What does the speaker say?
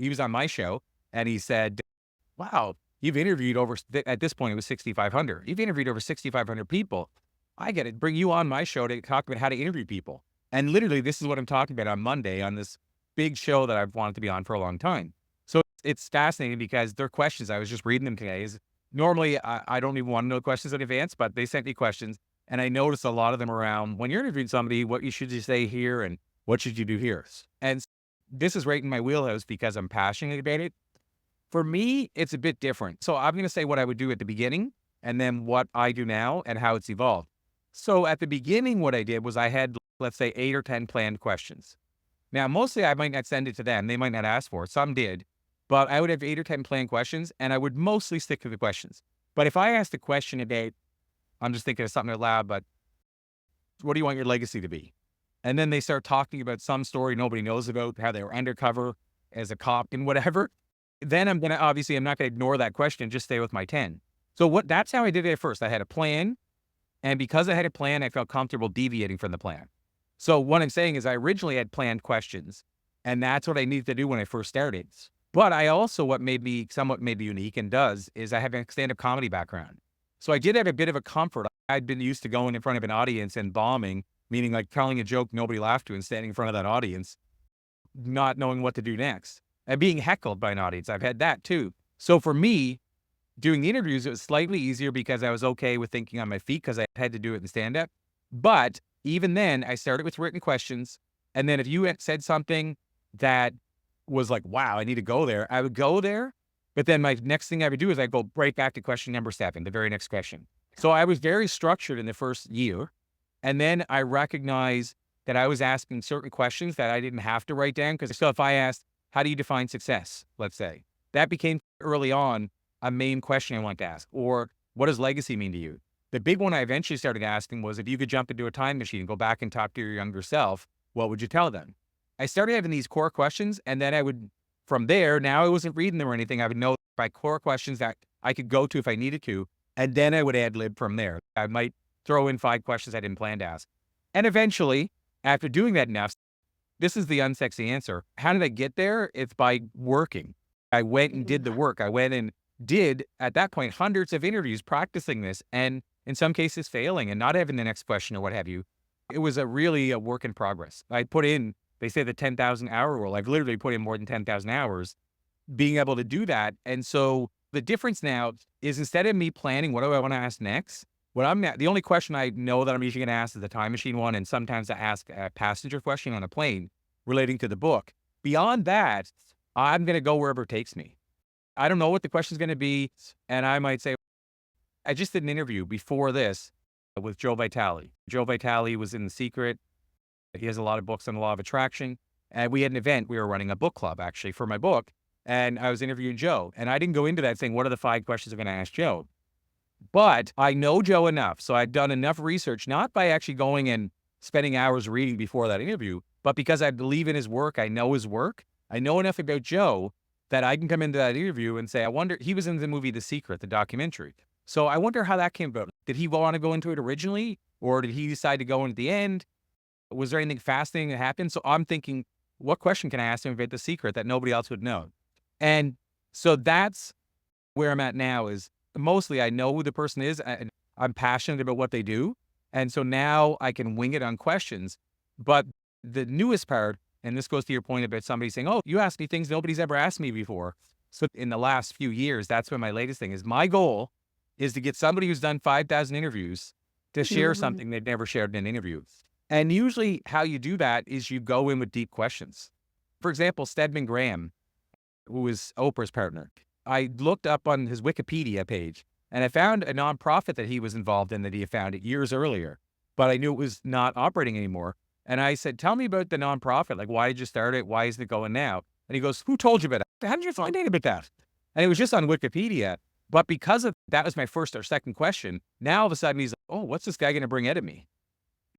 he was on my show and he said, wow, you've interviewed over, at this point it was 6,500. You've interviewed over 6,500 people. I get it. Bring you on my show to talk about how to interview people. And literally, this is what I'm talking about on Monday on this big show that I've wanted to be on for a long time. So it's fascinating because their questions, I was just reading them today, is normally I don't even want to know questions in advance, but they sent me questions. And I noticed a lot of them around when you're interviewing somebody, what you should you say here and what should you do here? And this is right in my wheelhouse because I'm passionate about it. For me, it's a bit different. So I'm going to say what I would do at the beginning and then what I do now and how it's evolved. So at the beginning, what I did was I had, let's say, 8 or 10 planned questions. Now, mostly I might not send it to them. They might not ask for it. Some did. But I would have 8 or 10 planned questions, and I would mostly stick to the questions. But if I asked a question about, I'm just thinking of something out loud, but what do you want your legacy to be? And then they start talking about some story nobody knows about, how they were undercover as a cop and whatever. Then I'm not going to ignore that question and just stay with my 10. So that's how I did it at first. I had a plan. And because I had a plan, I felt comfortable deviating from the plan. So what I'm saying is I originally had planned questions, and that's what I needed to do when I first started. But I also, what made me somewhat maybe unique and does, is I have a stand-up comedy background. So I did have a bit of a comfort. I'd been used to going in front of an audience and bombing, meaning like telling a joke nobody laughed to and standing in front of that audience, not knowing what to do next, and being heckled by an audience. I've had that too. So for me, doing the interviews, it was slightly easier because I was okay with thinking on my feet because I had to do it in stand-up. But even then, I started with written questions. And then if you had said something that was like, wow, I need to go there, I would go there. But then my next thing I would do is I'd go right back to question number 7, the very next question. So I was very structured in the first year. And then I recognized that I was asking certain questions that I didn't have to write down. Because so if I asked, how do you define success, let's say, that became early on a main question I wanted to ask. Or what does legacy mean to you? The big one I eventually started asking was, if you could jump into a time machine and go back and talk to your younger self, what would you tell them? I started having these core questions, and then I would, from there, now I wasn't reading them or anything. I would know my core questions that I could go to if I needed to, and then I would ad lib from there. I might throw in 5 questions I didn't plan to ask. And eventually, after doing that enough, this is the unsexy answer. How did I get there? It's by working. I went and did the work. I went and did, at that point, hundreds of interviews practicing this, and in some cases failing and not having the next question or what have you. It was really a work in progress. I put in, they say the 10,000 hour rule. I've literally put in more than 10,000 hours being able to do that. And so the difference now is, instead of me planning, what do I want to ask next? The only question I know that I'm usually going to ask is the time machine one. And sometimes I ask a passenger question on a plane relating to the book. Beyond that, I'm going to go wherever it takes me. I don't know what the question is going to be. And I might say, I just did an interview before this with Joe Vitale. Joe Vitale was in The Secret. He has a lot of books on the law of attraction. And we had an event. We were running a book club, actually, for my book. And I was interviewing Joe. And I didn't go into that saying, what are the 5 questions I'm going to ask Joe? But I know Joe enough. So I've done enough research, not by actually going and spending hours reading before that interview, but because I believe in his work. I know his work. I know enough about Joe that I can come into that interview and say, I wonder, he was in the movie The Secret, the documentary. So I wonder how that came about. Did he want to go into it originally, or did he decide to go in at the end? Was there anything fascinating that happened? So I'm thinking, what question can I ask him about The Secret that nobody else would know? And so that's where I'm at now, is mostly I know who the person is, and I'm passionate about what they do. And so now I can wing it on questions. But the newest part, and this goes to your point about somebody saying, oh, you asked me things nobody's ever asked me before. So in the last few years, that's what my latest thing is. My goal is to get somebody who's done 5,000 interviews to share something they've never shared in an interview. And usually how you do that is you go in with deep questions. For example, Stedman Graham, who is Oprah's partner, I looked up on his Wikipedia page and I found a nonprofit that he was involved in that he had founded years earlier, but I knew it was not operating anymore. And I said, tell me about the nonprofit. Like, why did you start it? Why isn't it going now? And he goes, who told you about it? How did you find out about that? And it was just on Wikipedia. But because of that was my first or second question, now all of a sudden he's like, oh, what's this guy going to bring out of me?